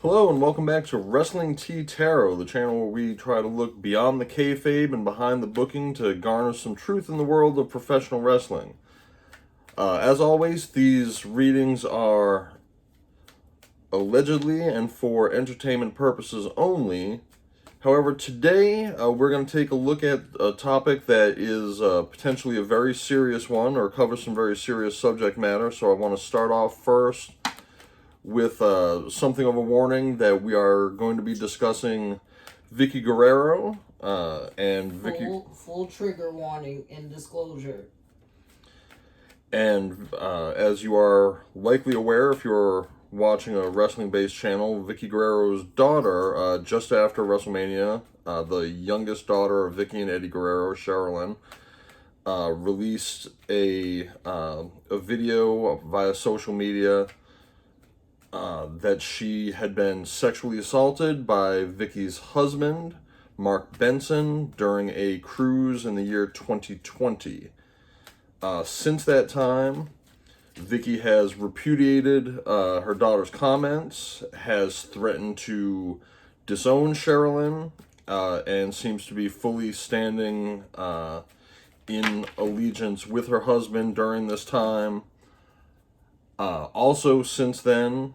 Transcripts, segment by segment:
Hello and welcome back to Wrestling Tea Tarot, the channel where we try to look beyond the kayfabe and behind the booking to garner some truth in the world of professional wrestling. As always, these readings are allegedly and for entertainment purposes only. However, today we're going to take a look at a topic that is potentially a very serious one or covers some very serious subject matter, so I want to start off first with something of a warning that we are going to be discussing Vickie Guerrero and full trigger warning and disclosure. And as you are likely aware, if you're watching a wrestling-based channel, Vickie Guerrero's daughter, just after WrestleMania, the youngest daughter of Vickie and Eddie Guerrero, Sherilyn, released a video via social media that she had been sexually assaulted by Vickie's husband, Mark Benson, during a cruise in the year 2020. Since that time, Vickie has repudiated her daughter's comments, has threatened to disown Sherilyn, and seems to be fully standing in allegiance with her husband during this time. Also, since then,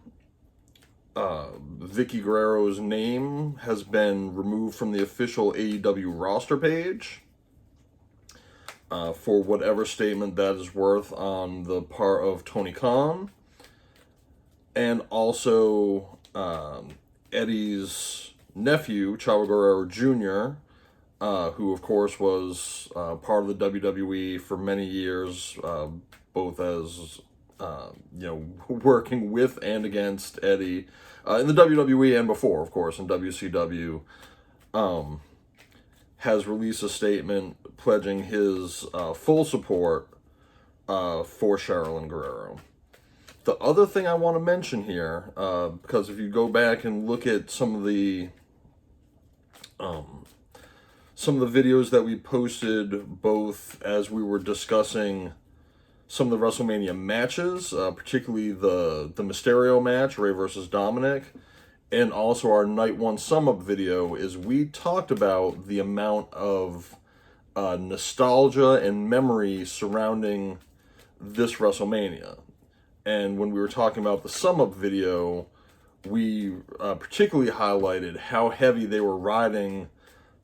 Vickie Guerrero's name has been removed from the official AEW roster page for whatever statement that is worth on the part of Tony Khan. And also, Eddie's nephew, Chavo Guerrero Jr., who of course was part of the WWE for many years, both as working with and against Eddie in the WWE and before, of course, in WCW, has released a statement pledging his full support for Sherilyn Guerrero. The other thing I want to mention here, because if you go back and look at some of the videos that we posted, both as we were discussing some of the WrestleMania matches, particularly the Mysterio match, Rey versus Dominic, and also our Night 1 sum-up video, is we talked about the amount of nostalgia and memory surrounding this WrestleMania. And when we were talking about the sum-up video, we particularly highlighted how heavy they were riding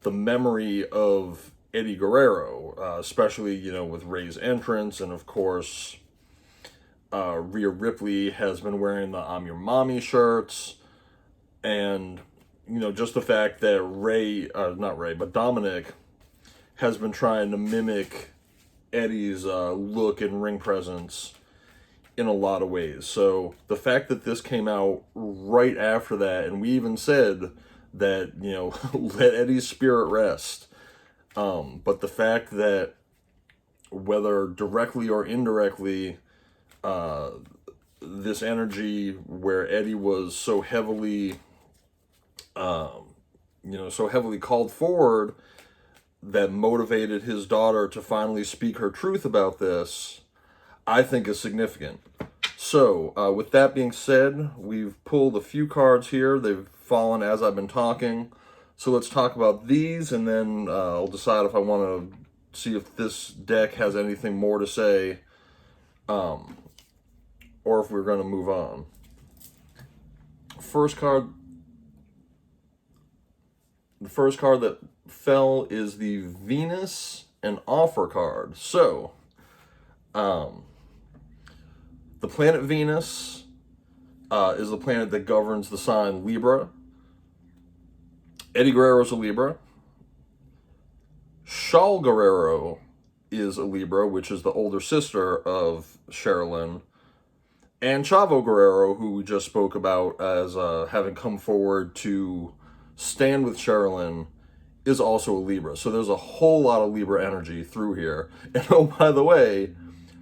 the memory of Eddie Guerrero, especially, with Rey's entrance, and of course, Rhea Ripley has been wearing the I'm Your Mommy shirts, and, just the fact that Dominic has been trying to mimic Eddie's look and ring presence in a lot of ways. So the fact that this came out right after that, and we even said that, let Eddie's spirit rest. But the fact that, whether directly or indirectly, this energy where Eddie was so heavily, called forward, that motivated his daughter to finally speak her truth about this, I think is significant. So, with that being said, we've pulled a few cards here. They've fallen as I've been talking. So let's talk about these, and then I'll decide if I want to see if this deck has anything more to say, or if we're going to move on. The first card that fell is the Venus and Offer card. So, the planet Venus is the planet that governs the sign Libra. Eddie Guerrero's a Libra. Shaul Guerrero is a Libra, which is the older sister of Sherilyn. And Chavo Guerrero, who we just spoke about as having come forward to stand with Sherilyn, is also a Libra. So there's a whole lot of Libra energy through here. And oh, by the way,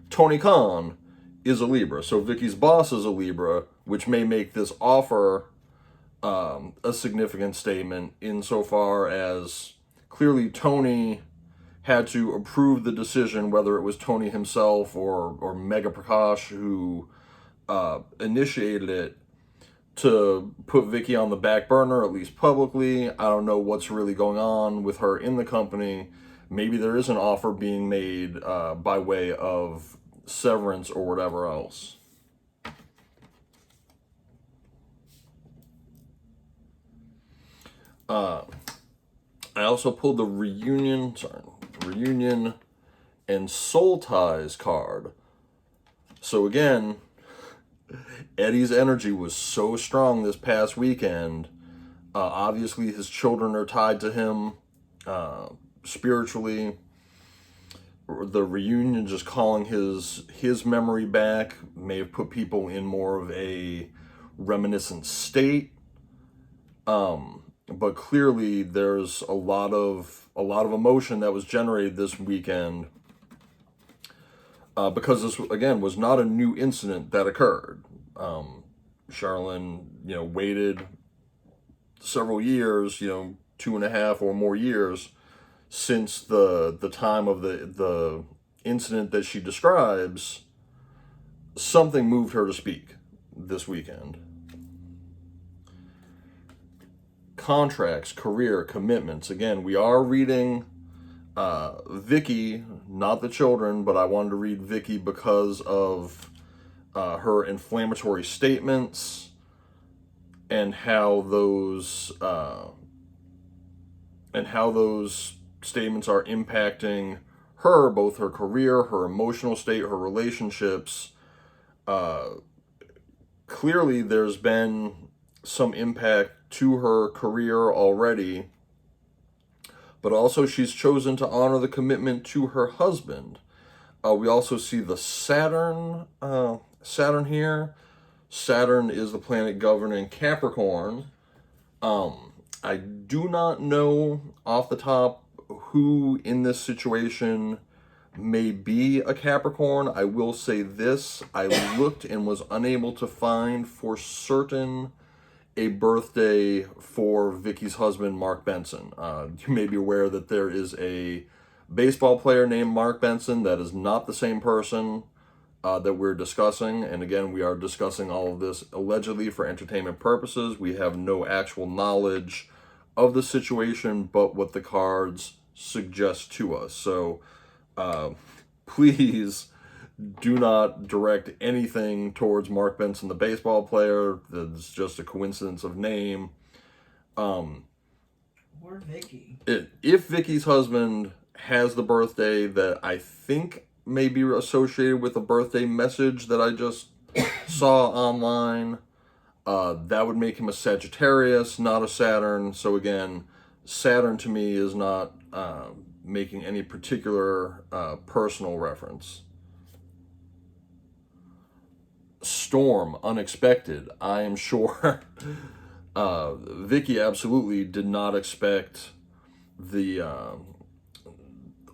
Tony Khan is a Libra. So Vickie's boss is a Libra, which may make this offer a significant statement insofar as clearly Tony had to approve the decision, whether it was Tony himself or Mega Prakash who initiated it, to put Vickie on the back burner, at least publicly. I don't know what's really going on with her in the company. Maybe there is an offer being made by way of severance or whatever else. I also pulled the reunion and soul ties card. So again, Eddie's energy was so strong this past weekend. Obviously, his children are tied to him spiritually. The reunion, just calling his memory back, may have put people in more of a reminiscent state. But clearly, there's a lot of emotion that was generated this weekend because this again was not a new incident that occurred. Charlene, waited several years, 2.5 or more years since the time of the incident that she describes. Something moved her to speak this weekend. Contracts, career, commitments. Again, we are reading Vickie, not the children, but I wanted to read Vickie because of her inflammatory statements and how those statements are impacting her, both her career, her emotional state, her relationships. Clearly, there's been some impact to her career already, but also she's chosen to honor the commitment to her husband. We also see the Saturn here. Saturn is the planet governing Capricorn. I do not know off the top who in this situation may be a Capricorn. I will say this: I looked and was unable to find for certain a birthday for Vickie's husband, Mark Benson. You may be aware that there is a baseball player named Mark Benson. That is not the same person that we're discussing. And again, we are discussing all of this allegedly for entertainment purposes. We have no actual knowledge of the situation, but what the cards suggest to us. So please do not direct anything towards Mark Benson, the baseball player. That's just a coincidence of name. Or Vickie. If Vickie's husband has the birthday that I think may be associated with a birthday message that I just saw online, that would make him a Sagittarius, not a Saturn. So again, Saturn to me is not making any particular personal reference. Storm, unexpected. I am sure Vickie absolutely did not expect the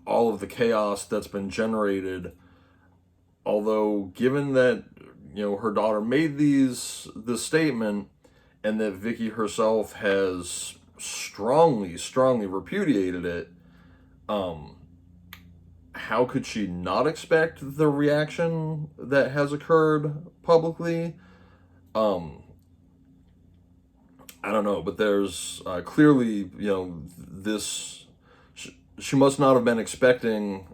all of the chaos that's been generated. Although, given that her daughter made this statement, and that Vickie herself has strongly repudiated it, how could she not expect the reaction that has occurred publicly? I don't know, but there's clearly, this. She must not have been expecting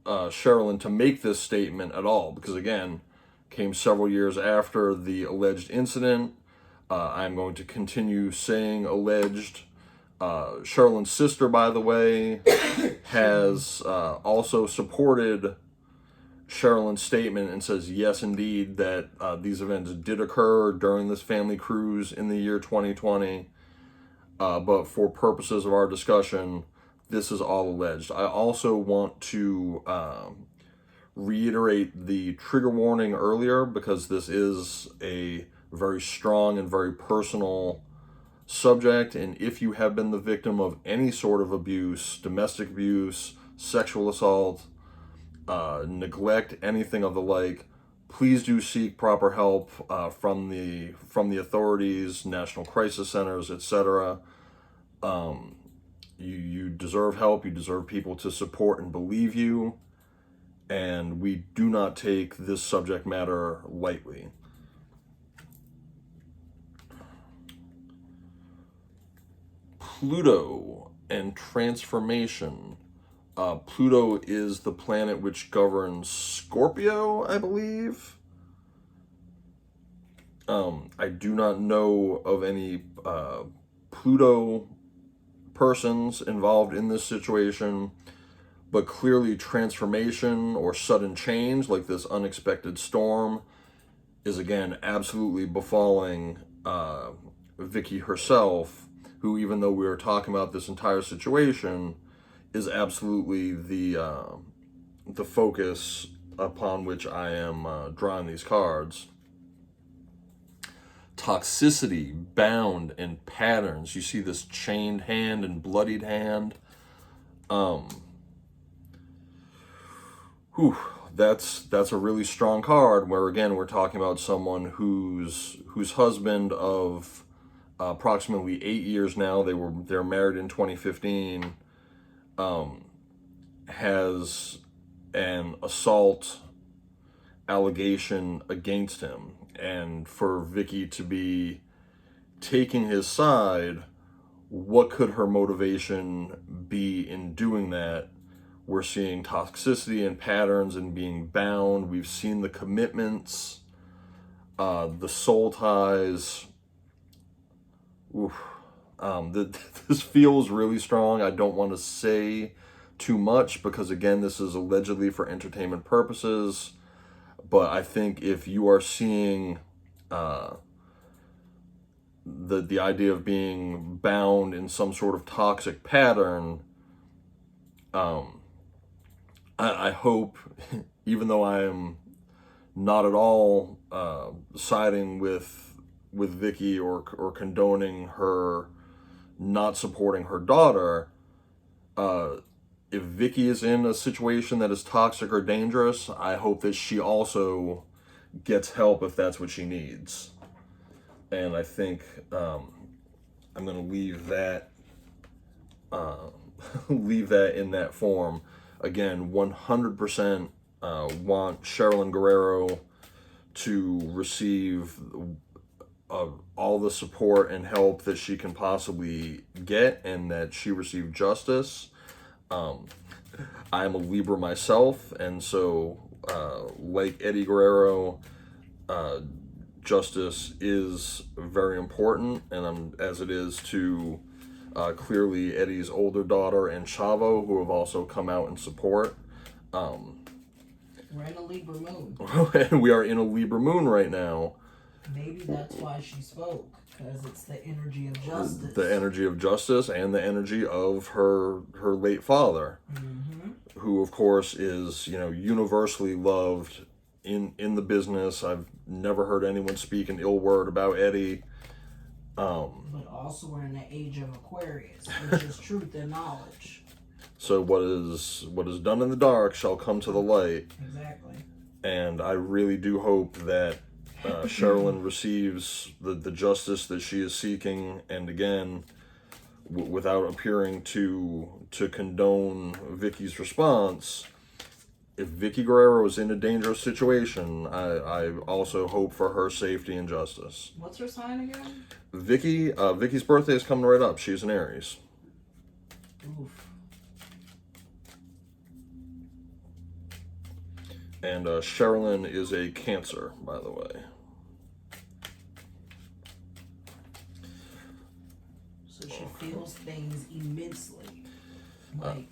Sherilyn to make this statement at all, because again, came several years after the alleged incident. I'm going to continue saying alleged. Sherilyn's sister, by the way, has also supported Sherilyn's statement and says, yes, indeed, that these events did occur during this family cruise in the year 2020. But for purposes of our discussion, this is all alleged. I also want to reiterate the trigger warning earlier, because this is a very strong and very personal subject. And if you have been the victim of any sort of abuse, domestic abuse, sexual assault, neglect, anything of the like, please do seek proper help from the authorities, national crisis centers, etc. You deserve help. You deserve people to support and believe you. And we do not take this subject matter lightly. Pluto and transformation. Pluto is the planet which governs Scorpio, I believe. I do not know of any Pluto persons involved in this situation, but clearly transformation or sudden change, like this unexpected storm, is again absolutely befalling Vickie herself, who, even though we are talking about this entire situation, is absolutely the focus upon which I am drawing these cards. Toxicity, bound, and patterns. You see this chained hand and bloodied hand. That's a really strong card. Where again, we're talking about someone whose husband of approximately 8 years now. They're married in 2015. Has an assault allegation against him, and for Vickie to be taking his side, what could her motivation be in doing that? We're seeing toxicity and patterns and being bound. We've seen the commitments, the soul ties. This feels really strong. I don't want to say too much because, again, this is allegedly for entertainment purposes. But I think if you are seeing the idea of being bound in some sort of toxic pattern, I hope, even though I am not at all siding with Vickie or condoning her not supporting her daughter, if Vickie is in a situation that is toxic or dangerous, I hope that she also gets help if that's what she needs. And I think I'm going to leave that in that form. Again, 100% want Sherilyn Guerrero to receive all the support and help that she can possibly get, and that she receive justice. I am a Libra myself, and so like Eddie Guerrero, justice is very important, and as it is to clearly Eddie's older daughter and Chavo, who have also come out in support. We're in a Libra moon. And we are in a Libra moon right now. Maybe that's why she spoke, because it's the energy of justice. The energy of justice and the energy of her late father, who of course is, universally loved in the business. I've never heard anyone speak an ill word about Eddie. But also we're in the age of Aquarius, which is truth and knowledge. So what is done in the dark shall come to the light. Exactly. And I really do hope that Sherilyn receives the justice that she is seeking, and again, without appearing to condone Vickie's response, if Vickie Guerrero is in a dangerous situation, I also hope for her safety and justice. What's her sign again? Vickie's birthday is coming right up. She's an Aries. Oof. And Sherilyn is a Cancer, by the way. So she feels things immensely. Like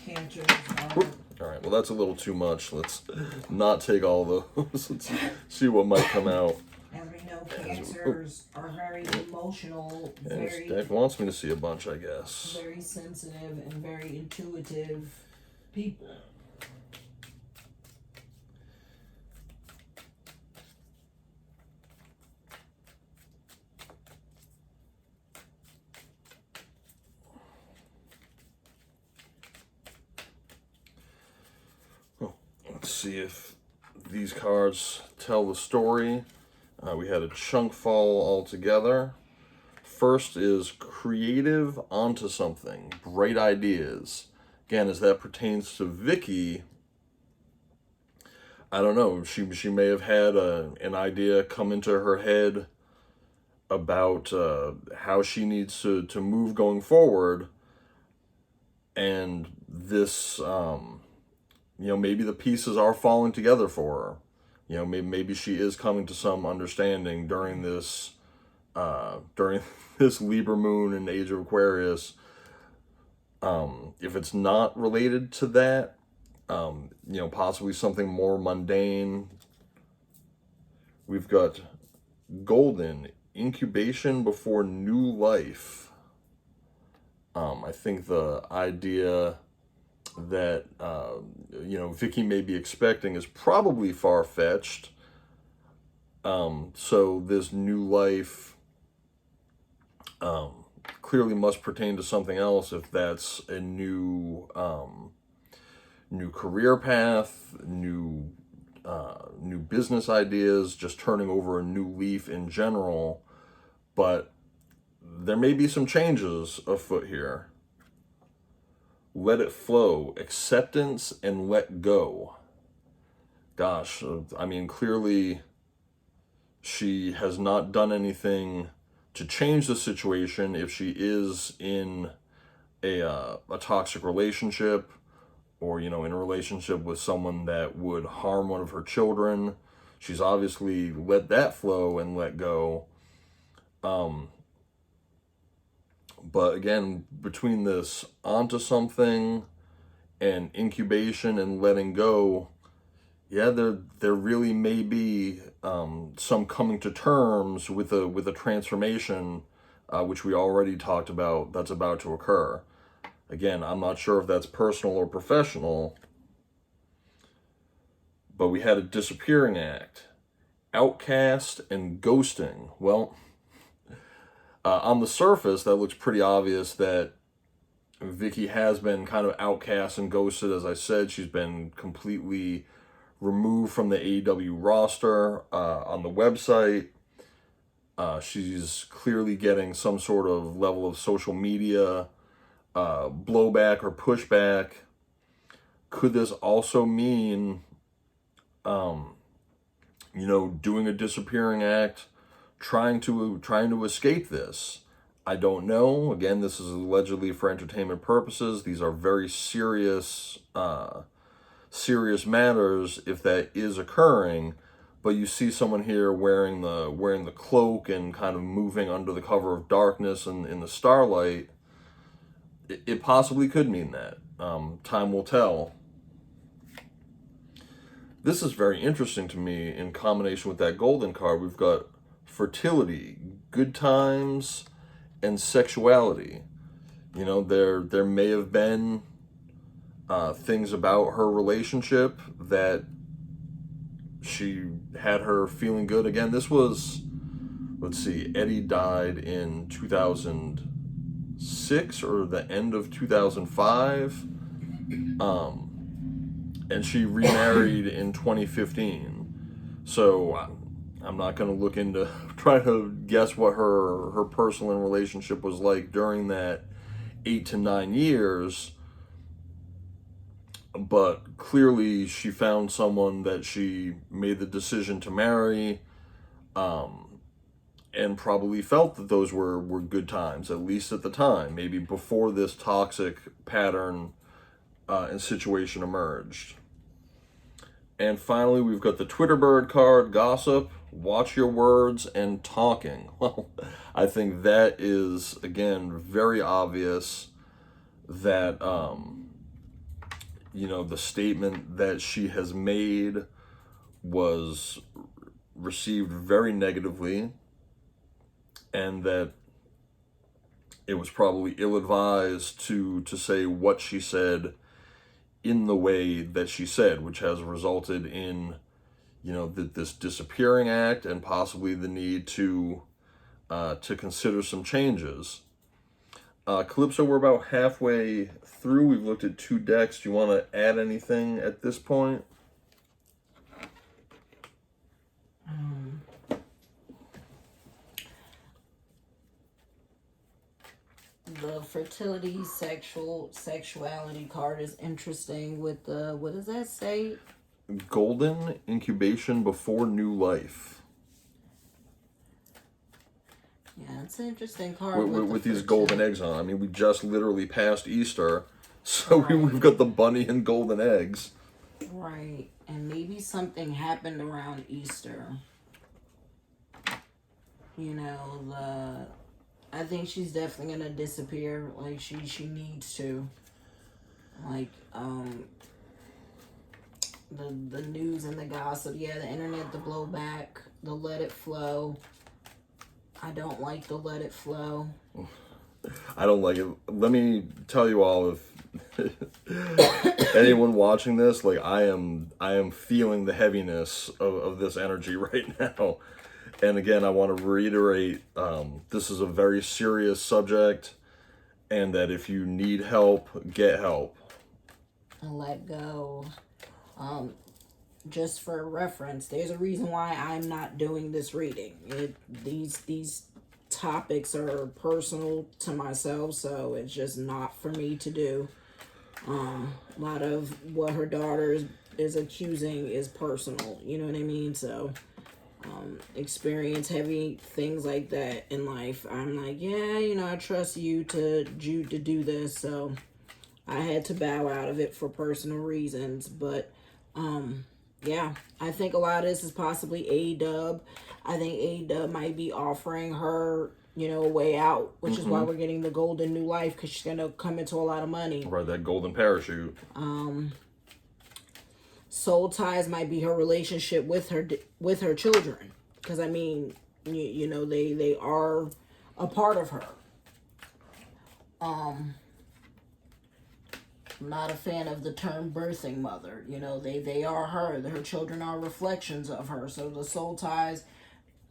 cancers are... All right, well, that's a little too much. Let's not take all those. Let's see what might come out. As we know, cancers are very emotional, very... Dave wants me to see a bunch, I guess. Very sensitive and very intuitive people. Let's see if these cards tell the story. We had a chunk fall altogether. First is creative onto something, bright ideas. Again, as that pertains to Vickie, I don't know. She may have had an idea come into her head about how she needs to move going forward, and this, maybe the pieces are falling together for her. Maybe she is coming to some understanding during this Libra moon and Age of Aquarius. If it's not related to that, possibly something more mundane. We've got Golden, incubation before new life. I think the idea that, Vickie may be expecting is probably far-fetched. So this new life clearly must pertain to something else, if that's a new career path, new business ideas, just turning over a new leaf in general. But there may be some changes afoot here. Let it flow, acceptance and let go. Gosh, clearly she has not done anything to change the situation if she is in a toxic relationship, or, in a relationship with someone that would harm one of her children. She's obviously let that flow and let go. But again, between this onto something and incubation and letting go, yeah, there really may be some coming to terms with a transformation, which we already talked about, that's about to occur. Again, I'm not sure if that's personal or professional, but we had a disappearing act, outcast, and ghosting. Well, on the surface, that looks pretty obvious that Vickie has been kind of outcast and ghosted. As I said, she's been completely removed from the AEW roster on the website. She's clearly getting some sort of level of social media blowback or pushback. Could this also mean, doing a disappearing act, trying to escape this? I don't know. Again, this is allegedly for entertainment purposes. These are very serious matters if that is occurring. But you see someone here wearing the cloak and kind of moving under the cover of darkness and in the starlight. It possibly could mean that. Time will tell. This is very interesting to me in combination with that golden card. We've got fertility, good times, and sexuality. There may have been things about her relationship that she had her feeling good. Again, this was, let's see, Eddie died in 2006 or the end of 2005. And she remarried in 2015. So I'm not going to look into try to guess what her personal relationship was like during that 8 to 9 years. But clearly she found someone that she made the decision to marry, and probably felt that those were good times, at least at the time, maybe before this toxic pattern and situation emerged. And finally, we've got the Twitter bird card, gossip, watch your words, and talking. Well, I think that is, again, very obvious that, the statement that she has made was received very negatively, and that it was probably ill-advised to say what she said in the way that she said, which has resulted in, this disappearing act and possibly the need to consider some changes. Calypso, we're about halfway through. We've looked at 2 decks. Do you want to add anything at this point? The fertility sexuality card is interesting with the, what does that say? Golden, incubation before new life. That's an interesting card with the these golden fertility. eggs on. I mean, we just literally passed Easter, so Right. we've got the bunny and golden eggs. Right. And maybe something happened around Easter. You know, I think she's definitely gonna disappear. Like she needs to. Like, the news and the gossip, yeah, the internet, the blowback, the let it flow. I don't like the let it flow. I don't like it. Let me tell you all, if anyone watching this, like I am feeling the heaviness of this energy right now. And again, I want to reiterate, this is a very serious subject, and that if you need help, get help. And let go. Just for reference, there's a reason why I'm not doing this reading. These topics are personal to myself, so it's just not for me to do. A lot of what her daughter is accusing is personal. You know what I mean? So, experience heavy things like that in life. I'm like, yeah, I trust you to do this. So, I had to bow out of it for personal reasons, but yeah, I think a lot of this is possibly AEW. I think AEW might be offering her, a way out, which is why we're getting the golden new life, because she's gonna come into a lot of money. Right, that golden parachute. Soul ties might be her relationship with her children, because I mean, they are a part of her. I'm not a fan of the term birthing mother. They are her. Her children are reflections of her. So the soul ties,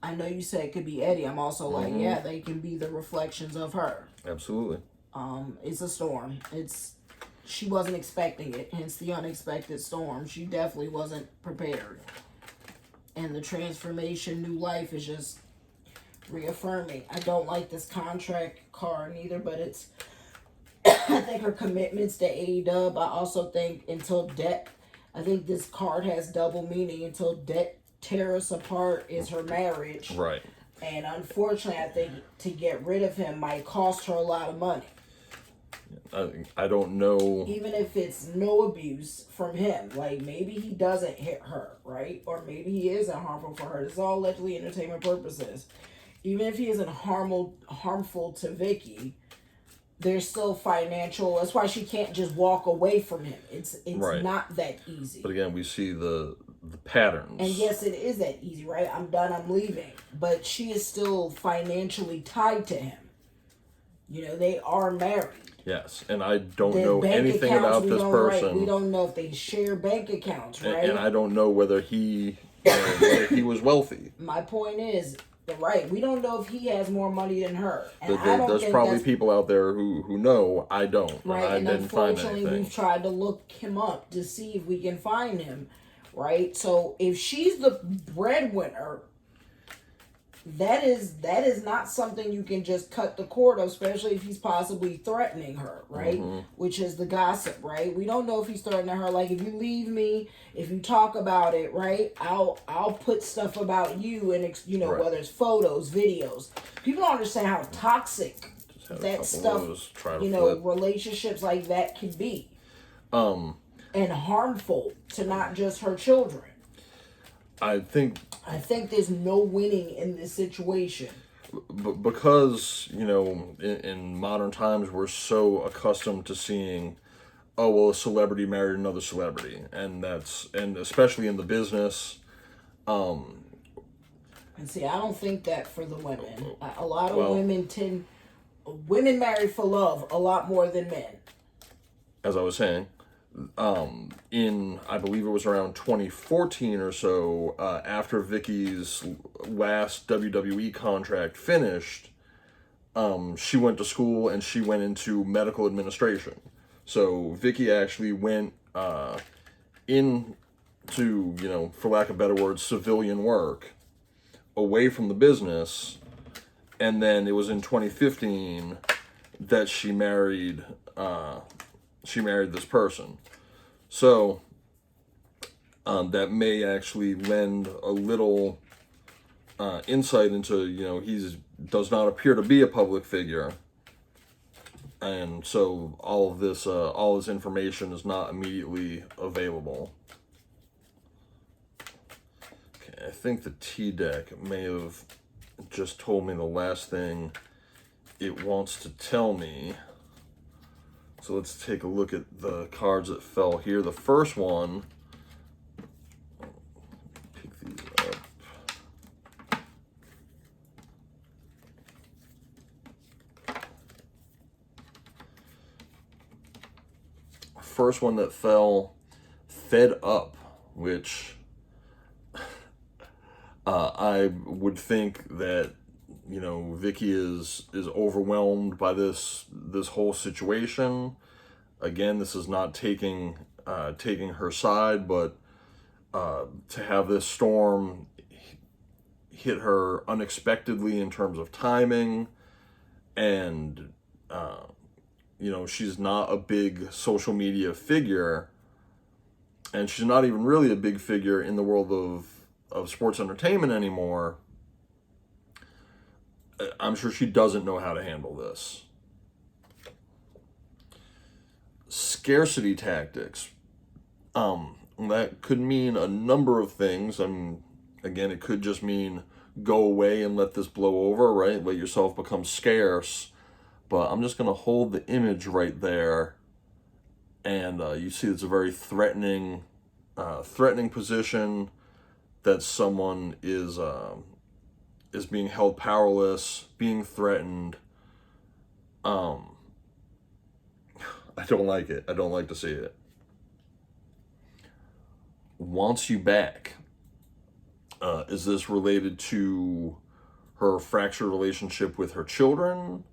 I know you said it could be Eddie. I'm also like, yeah, they can be the reflections of her. Absolutely. It's a storm. She wasn't expecting it, hence the unexpected storm. She definitely wasn't prepared. And the transformation, new life is just reaffirming. I don't like this contract card either, but it's I think her commitments to AEW. I also think until debt, I think this card has double meaning. Until debt tear us apart is her marriage. Right. And unfortunately, I think to get rid of him might cost her a lot of money. I don't know. Even if it's no abuse from him, like maybe he doesn't hit her, right? Or maybe he isn't harmful for her. This is all allegedly entertainment purposes. Even if he isn't harmful to Vickie, there's still financial. That's why she can't just walk away from him. It's right. Not that easy. But again, we see the patterns. And yes, it is that easy, right? I'm done, I'm leaving. But she is still financially tied to him. They are married. Yes, and I don't know anything about this person. Right. We don't know if they share bank accounts, right? And I don't know whether whether he was wealthy. My point is, right, we don't know if he has more money than her. And there's probably people out there who know. I don't. Right, and I didn't find anything. Unfortunately, we've tried to look him up to see if we can find him, right? So if she's the breadwinner, that is not something you can just cut the cord of, especially if he's possibly threatening her, right? Which is the gossip, right? We don't know if he's threatening her. Like, if you leave me, if you talk about it, right, I'll put stuff about you, and right. Whether it's photos, videos. People don't understand how toxic that stuff, relationships like that can be, and harmful to not just her children. I think there's no winning in this situation. Because, in modern times, we're so accustomed to seeing, oh, well, a celebrity married another celebrity. And especially in the business. And see, I don't think that for the women. A lot of women marry for love a lot more than men. As I was saying. I believe it was around 2014 or so, after Vickie's last WWE contract finished, she went to school and she went into medical administration. So Vickie actually went into, for lack of better words, civilian work, away from the business, and then it was in 2015 that she married this person. So, that may actually lend a little insight into, he's does not appear to be a public figure. And so all this information is not immediately available. Okay, I think the T-deck may have just told me the last thing it wants to tell me. So let's take a look at the cards that fell here. The first one, pick these up. First one that fell, Fed Up, which I would think that, you know, Vickie is overwhelmed by this whole situation. Again, this is not taking her side, but to have this storm hit her unexpectedly in terms of timing, and you know, she's not a big social media figure, and she's not even really a big figure in the world of sports entertainment anymore. I'm sure she doesn't know how to handle this. Scarcity tactics. That could mean a number of things. Again, it could just mean go away and let this blow over, right? Let yourself become scarce. But I'm just going to hold the image right there, and you see it's a very threatening position, that someone is being held powerless, being threatened. I don't like it. I don't like to see it. Wants you back. Is this related to her fractured relationship with her children?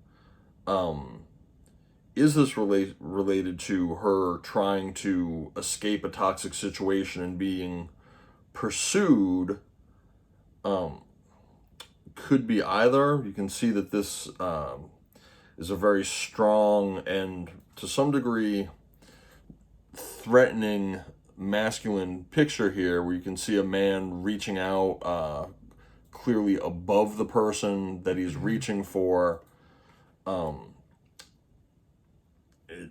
Is this related to her trying to escape a toxic situation and being pursued? Could be either. You can see that this is a very strong and, to some degree, threatening masculine picture here, where you can see a man reaching out, clearly above the person that he's reaching for.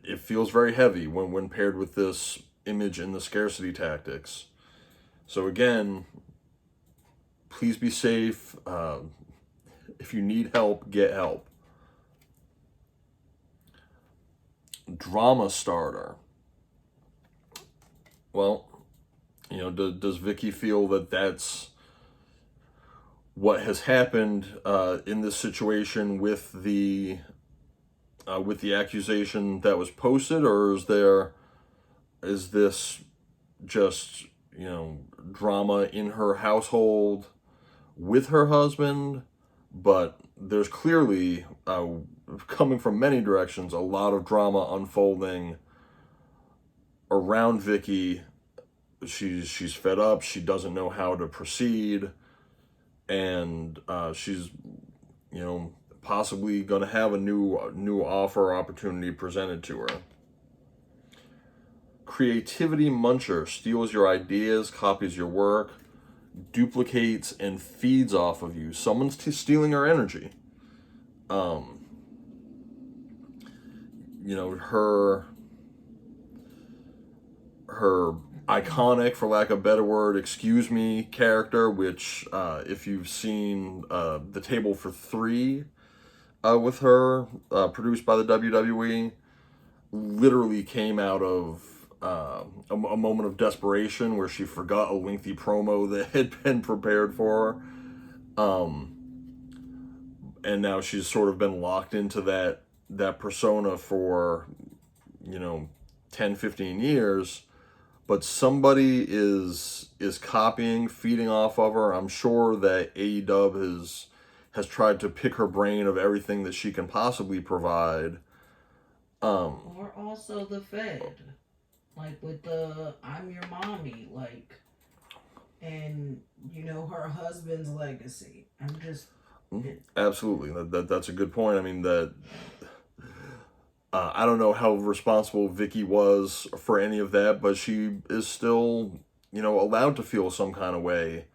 It feels very heavy when paired with this image in the scarcity tactics. So again, please be safe. If you need help, get help. Drama starter. Well, you know, does Vickie feel that that's what has happened in this situation with the accusation that was posted, or is this just, you know, drama in her household with her husband? But there's clearly, coming from many directions, a lot of drama unfolding around Vickie. She's fed up. She doesn't know how to proceed, and she's, you know, possibly going to have a new offer or opportunity presented to her. Creativity muncher. Steals your ideas, copies your work, duplicates and feeds off of you. Someone's stealing her energy. You know, her iconic, for lack of a better word, excuse me character, which if you've seen The Table for Three with her, produced by the WWE, literally came out of a moment of desperation where she forgot a lengthy promo that had been prepared for her. And now she's sort of been locked into that persona for, you know, 10, 15 years. But somebody is copying, feeding off of her. I'm sure that AEW has tried to pick her brain of everything that she can possibly provide. Or also the Fed, like with the "I'm your mommy," like, and you know, her husband's legacy. I'm just Absolutely, that's a good point. I mean, that I don't know how responsible Vickie was for any of that, but she is still, you know, allowed to feel some kind of way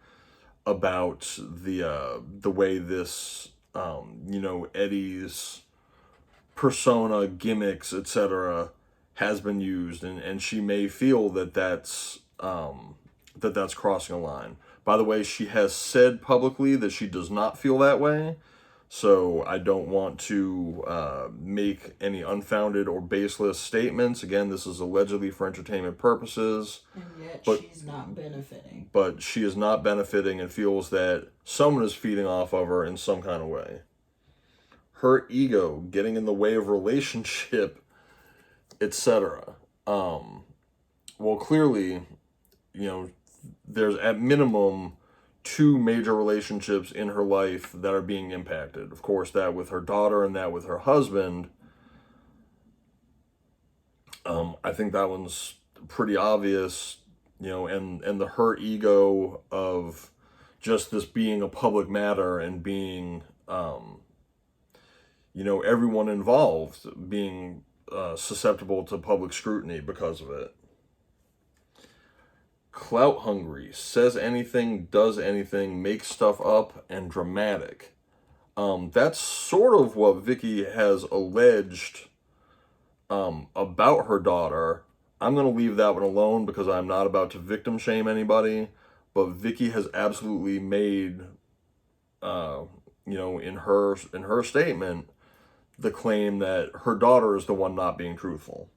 about the way this Eddie's persona, gimmicks, etc., has been used, and she may feel that that's crossing a line. By the way, she has said publicly that she does not feel that way, so I don't want to make any unfounded or baseless statements. Again, this is allegedly for entertainment purposes. And yet but, she's not benefiting. But she is not benefiting and feels that someone is feeding off of her in some kind of way. Her ego getting in the way of relationship, etc. Well, clearly, there's at minimum 2 major relationships in her life that are being impacted. Of course, that with her daughter and that with her husband. I think that one's pretty obvious, and the her ego of just this being a public matter and being, everyone involved being susceptible to public scrutiny because of it. Clout hungry, says anything, does anything, makes stuff up, and dramatic. That's sort of what Vickie has alleged about her daughter. I'm going to leave that one alone because I'm not about to victim shame anybody, but Vickie has absolutely made, in her statement, the claim that her daughter is the one not being truthful.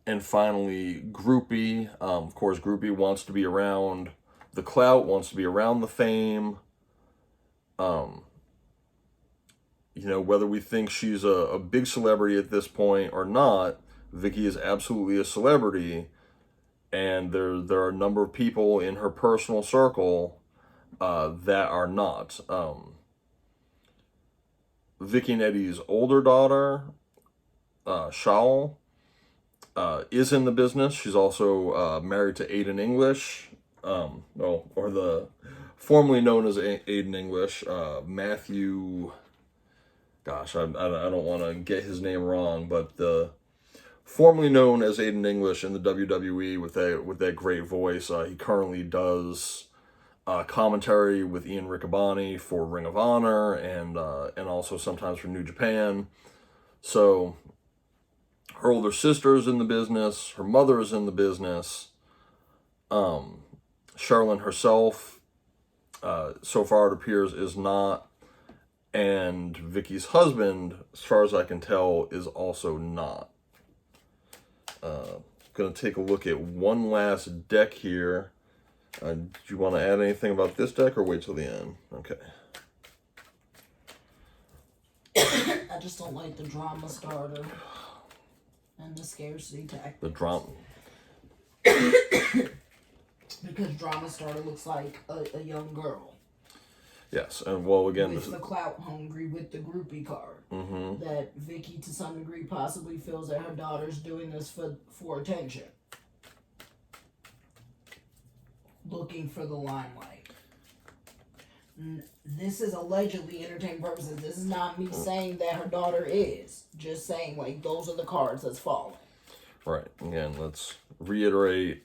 And finally, Groupie. Of course, Groupie wants to be around the clout, wants to be around the fame. Whether we think she's a big celebrity at this point or not, Vickie is absolutely a celebrity. And there are a number of people in her personal circle that are not. Vickie and Eddie's older daughter, Shawl, is in the business. She's also married to Aiden English, or the formerly known as Aiden English, Matthew. Gosh, I don't want to get his name wrong, but the formerly known as Aiden English in the WWE with that great voice. He currently does commentary with Ian Riccaboni for Ring of Honor and also sometimes for New Japan. So her older sister is in the business. Her mother is in the business. Charlene herself, so far it appears, is not. And Vickie's husband, as far as I can tell, is also not. Going to take a look at one last deck here. Do you want to add anything about this deck or wait till the end? Okay. I just don't like the drama starter and the scarcity tactics. The drama. Because drama starter looks like a young girl. Yes, and well, again, with the clout hungry with the groupie card. Mm-hmm. That Vickie, to some degree, possibly feels that her daughter's doing this for attention, looking for the limelight. This is allegedly entertainment purposes. This is not me saying that her daughter is. Just saying, like, those are the cards that's falling. Right. Again, let's reiterate.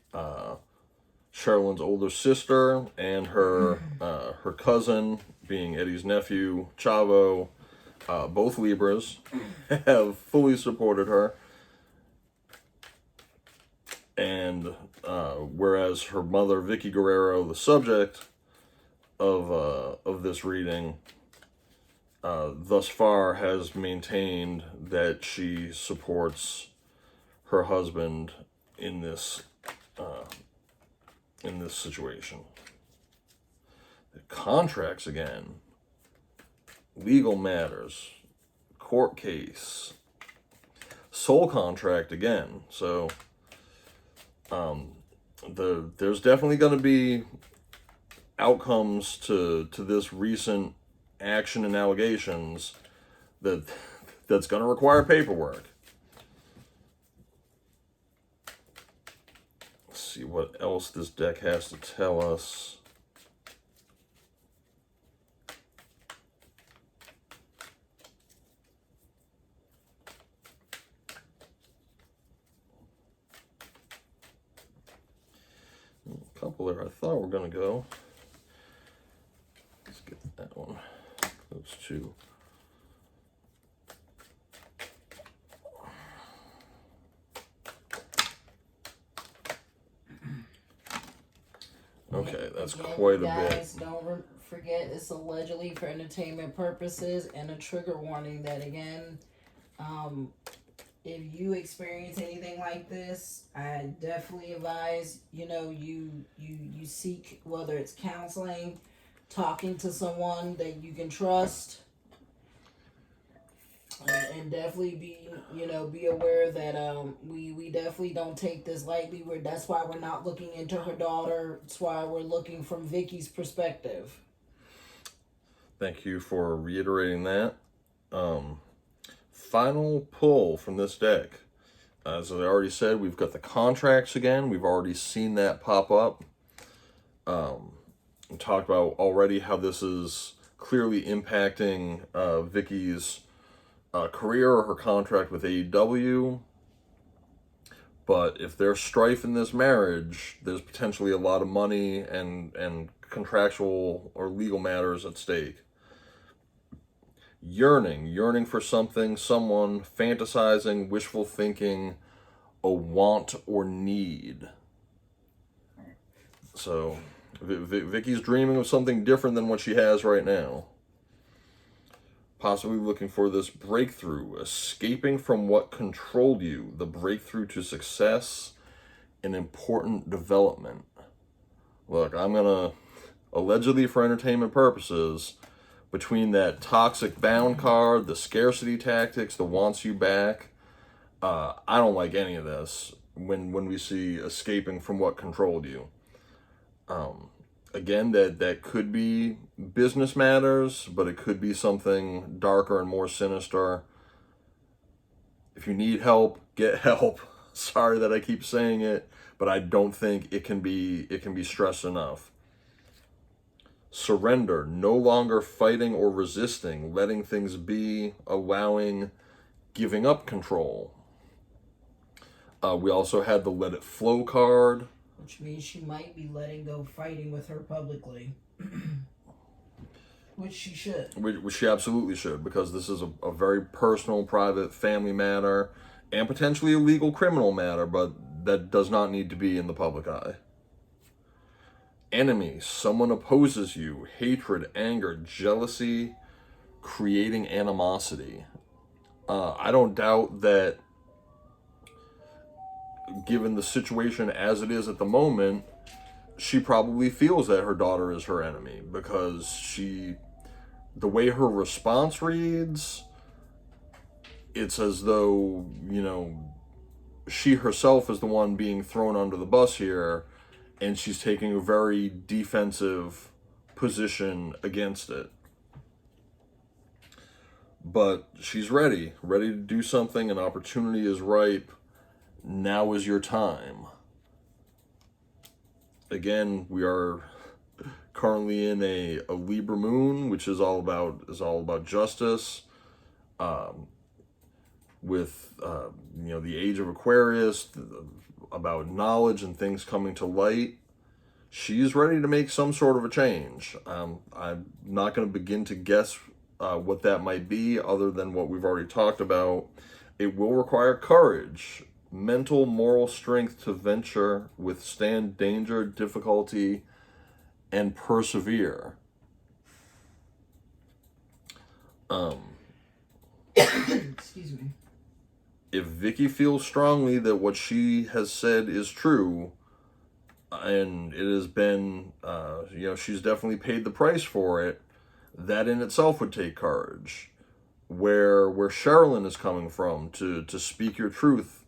Charlene's older sister and her cousin, being Eddie's nephew, Chavo, both Libras, have fully supported her. And whereas her mother, Vickie Guerrero, the subject of this reading, thus far has maintained that she supports her husband in this situation. The contracts again, legal matters, court case, soul contract again. So there's definitely going to be outcomes to this recent action and allegations that's going to require paperwork. See what else this deck has to tell us. A couple there I thought were going to go. Let's get that one. to. Okay, that's quite a bit. Guys, don't forget it's allegedly for entertainment purposes, and a trigger warning that again, if you experience anything like this, I definitely advise you seek, whether it's counseling, talking to someone that you can trust, and definitely be aware that we definitely don't take this lightly. That's why we're not looking into her daughter. That's why we're looking from Vickie's perspective. Thank you for reiterating that. Final pull from this deck. As I already said, we've got the contracts again. We've already seen that pop up. We talked about already how this is clearly impacting Vickie's career or her contract with AEW. But if there's strife in this marriage, there's potentially a lot of money and contractual or legal matters at stake. Yearning for something, someone, fantasizing, wishful thinking, a want or need. So, Vickie's dreaming of something different than what she has right now. Possibly looking for this breakthrough, escaping from what controlled you, the breakthrough to success, an important development. Look, I'm gonna, allegedly for entertainment purposes, between that toxic bound card, the scarcity tactics, the wants you back, I don't like any of this when we see escaping from what controlled you. Again, that could be business matters, but it could be something darker and more sinister. If you need help, get help. Sorry that I keep saying it, but I don't think it can be stressed enough. Surrender, no longer fighting or resisting, letting things be, allowing, giving up control. We also had the Let It Flow card. Which means she might be letting go fighting with her publicly. Which she should. Which she absolutely should, because this is a very personal, private, family matter, and potentially a legal criminal matter, but that does not need to be in the public eye. Enemy, someone opposes you, hatred, anger, jealousy, creating animosity. I don't doubt that, given the situation as it is at the moment, she probably feels that her daughter is her enemy, because the way her response reads, it's as though, she herself is the one being thrown under the bus here, and she's taking a very defensive position against it. But she's ready to do something. An opportunity is ripe. Now is your time. Again, we are currently in a Libra moon, which is all about justice. With the age of Aquarius, about knowledge and things coming to light. She's ready to make some sort of a change. I'm not going to begin to guess what that might be, other than what we've already talked about. It will require courage, mental, moral strength to venture, withstand danger, difficulty, and persevere. Excuse me. If Vickie feels strongly that what she has said is true, and it has been, she's definitely paid the price for it, that in itself would take courage. Where Sherilyn is coming from, to speak your truth,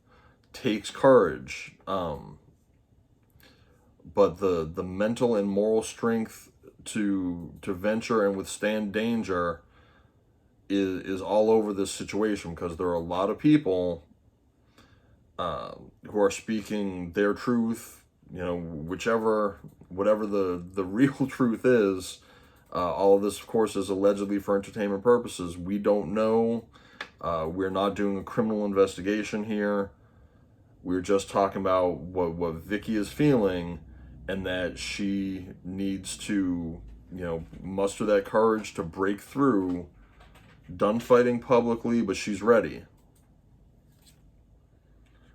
takes courage. But the mental and moral strength to venture and withstand danger is all over this situation, because there are a lot of people who are speaking their truth, whatever the real truth is. All of this, of course, is allegedly for entertainment purposes. We don't know. We're not doing a criminal investigation here. We're just talking about what Vickie is feeling, and that she needs to, muster that courage to break through done fighting publicly, but she's ready.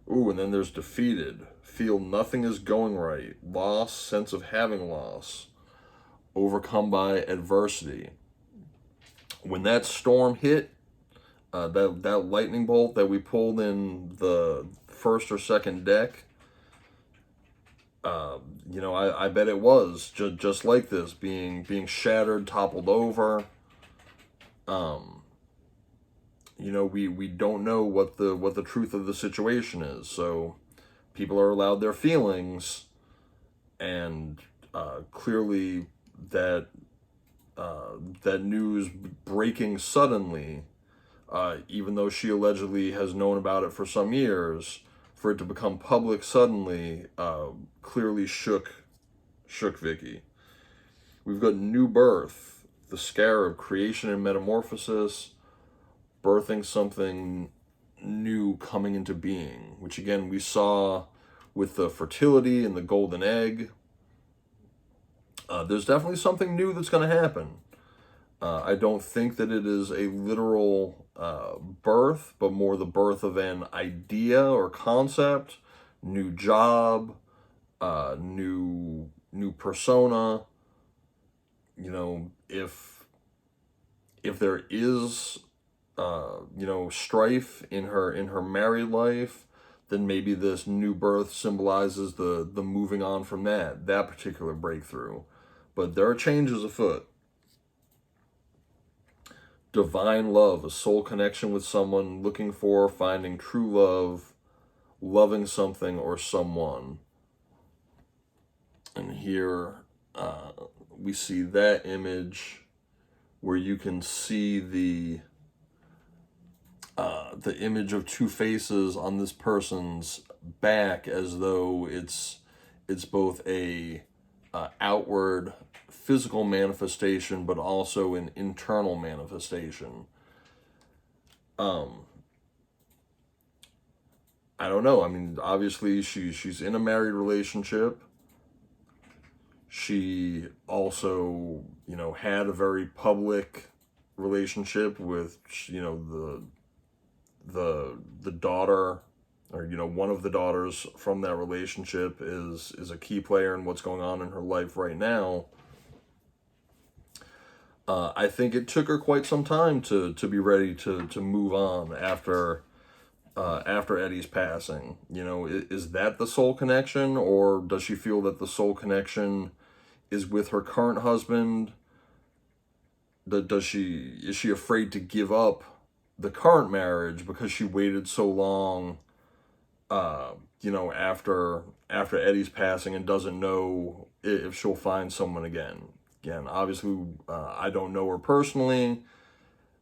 Ooh, and then there's defeated. Feel nothing is going right. Loss, sense of having loss. Overcome by adversity. When that storm hit, that lightning bolt that we pulled in the first or second deck, I bet it was just like this, being shattered, toppled over. We don't know what the truth of the situation is, so people are allowed their feelings, and clearly that that news breaking suddenly, even though she allegedly has known about it for some years, for it to become public suddenly, clearly shook Vickie. We've got new birth, the scarab, creation and metamorphosis, birthing something new coming into being, which again we saw with the fertility and the golden egg. There's definitely something new that's going to happen. I don't think that it is a literal birth, but more the birth of an idea or concept, new job, new persona. If there is strife in her married life, then maybe this new birth symbolizes the moving on from that particular breakthrough. But there are changes afoot. Divine love, a soul connection with someone, looking for, finding true love, loving something or someone. And here we see that image where you can see the image of two faces on this person's back, as though it's both a outward physical manifestation, but also an internal manifestation. I don't know. I mean, obviously she's in a married relationship. She also, had a very public relationship with, the daughter, or one of the daughters from that relationship is a key player in what's going on in her life right now. I think it took her quite some time to be ready to move on after Eddie's passing. Is that the soul connection, or does she feel that the soul connection is with her current husband? Is she afraid to give up the current marriage because she waited so long, after Eddie's passing, and doesn't know if she'll find someone again? Again, obviously, I don't know her personally.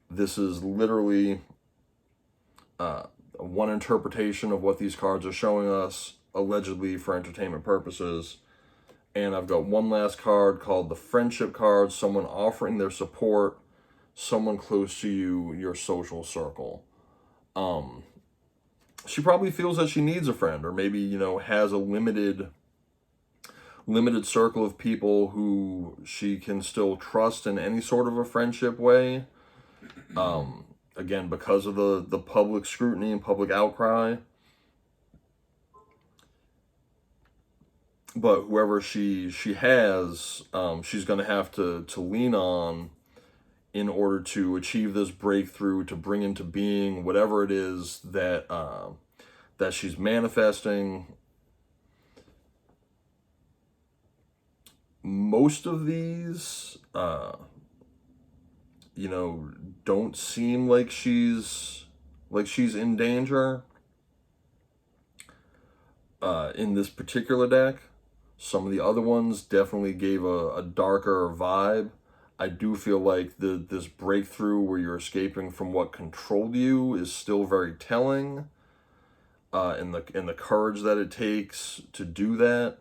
This is literally one interpretation of what these cards are showing us, allegedly for entertainment purposes. And I've got one last card called the Friendship card, someone offering their support, someone close to you, your social circle. She probably feels that she needs a friend, or maybe, has a limited circle of people who she can still trust in any sort of a friendship way. Again, because of the public scrutiny and public outcry. But whoever she has, she's going to have to lean on in order to achieve this breakthrough, to bring into being whatever it is that she's manifesting. Most of these, don't seem like she's in danger in this particular deck. Some of the other ones definitely gave a darker vibe. I do feel like this breakthrough where you're escaping from what controlled you is still very telling, in the courage that it takes to do that.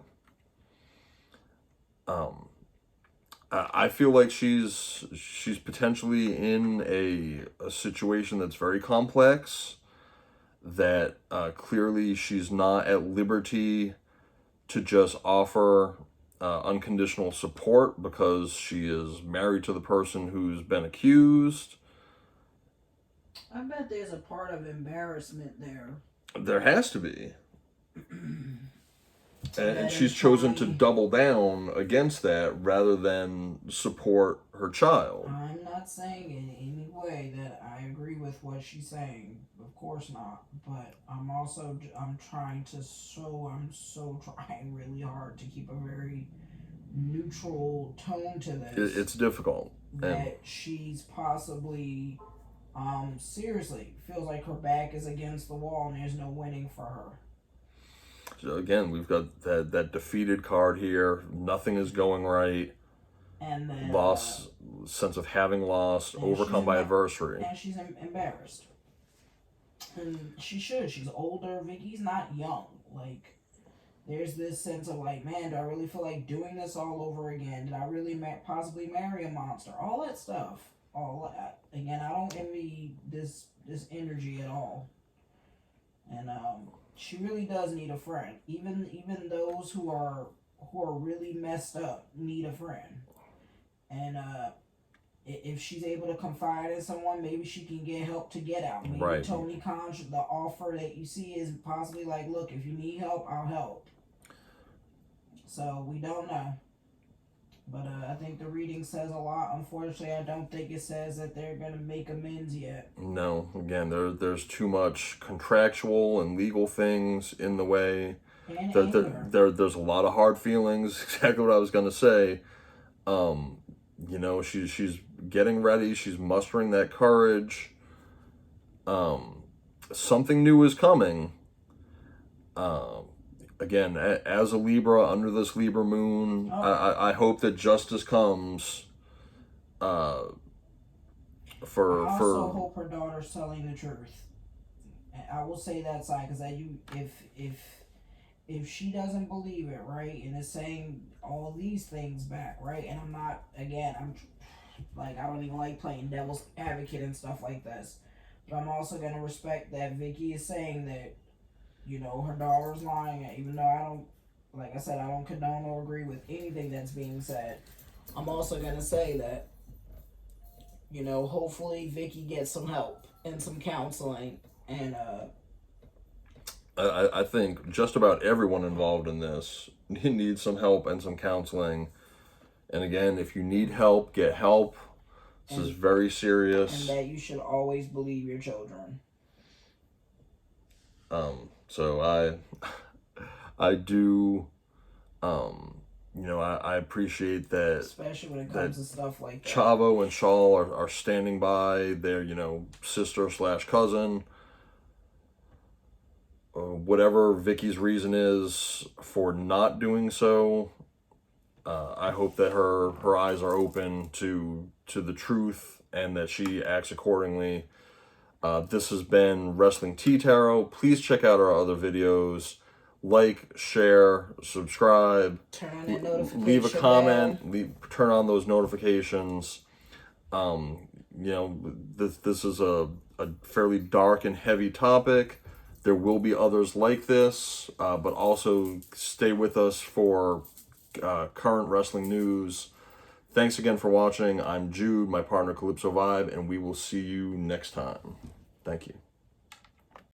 I feel like she's potentially in a situation that's very complex, that clearly she's not at liberty to just offer unconditional support because she is married to the person who's been accused. I bet there's a part of embarrassment there. There has to be. And she's implying, chosen to double down against that rather than support her child. I'm not saying in any way that I agree with what she's saying. Of course not. But I'm trying to I'm so trying really hard to keep a very neutral tone to this. It's difficult. That she's possibly, seriously, feels like her back is against the wall and there's no winning for her. So again, we've got that defeated card here. Nothing is going right. And then Sense of having lost, overcome by adversity. And she's embarrassed. And she should. She's older. Vickie's not young. Like, there's this sense of like, man, do I really feel like doing this all over again? Did I really possibly marry a monster? All that stuff. All that. Again, I don't envy this energy at all. And she really does need a friend. Even those who are really messed up need a friend. And if she's able to confide in someone, maybe she can get help to get out. Maybe right. Tony Khan, the offer that you see is possibly like, look, if you need help, I'll help. So we don't know. But I think the reading says a lot. Unfortunately, I don't think it says that they're going to make amends yet. No. Again, there's too much contractual and legal things in the way. And there's a lot of hard feelings. Exactly what I was going to say. You know, she's getting ready. She's mustering that courage. Something new is coming. Again, as a Libra, under this Libra moon, I hope that justice comes. I also hope her daughter's telling the truth. I will say that side because if she doesn't believe it, right, and is saying all these things back, right, and I'm not, again, I don't even like playing devil's advocate and stuff like this, but I'm also going to respect that Vickie is saying that, you know, her daughter's lying, even though I don't, like I said, I don't condone or agree with anything that's being said. I'm also going to say that, you know, hopefully Vickie gets some help and some counseling, and I think just about everyone involved in this needs some help and some counseling. And again, if you need help, get help. This is very serious. And that you should always believe your children. So I do, you know, I appreciate that. Especially when it comes to stuff like that. Chavo and Shawl are standing by their, you know, sister/cousin. Whatever Vickie's reason is for not doing so, I hope that her eyes are open to the truth and that she acts accordingly. This has been Wrestling Tea Tarot. Please check out our other videos. Like, share, subscribe. Turn on that notification leave a comment. Turn on those notifications. You know, this is a fairly dark and heavy topic. There will be others like this, but also stay with us for current wrestling news. Thanks again for watching. I'm Jude, my partner Calypso Vibe, and we will see you next time. Thank you.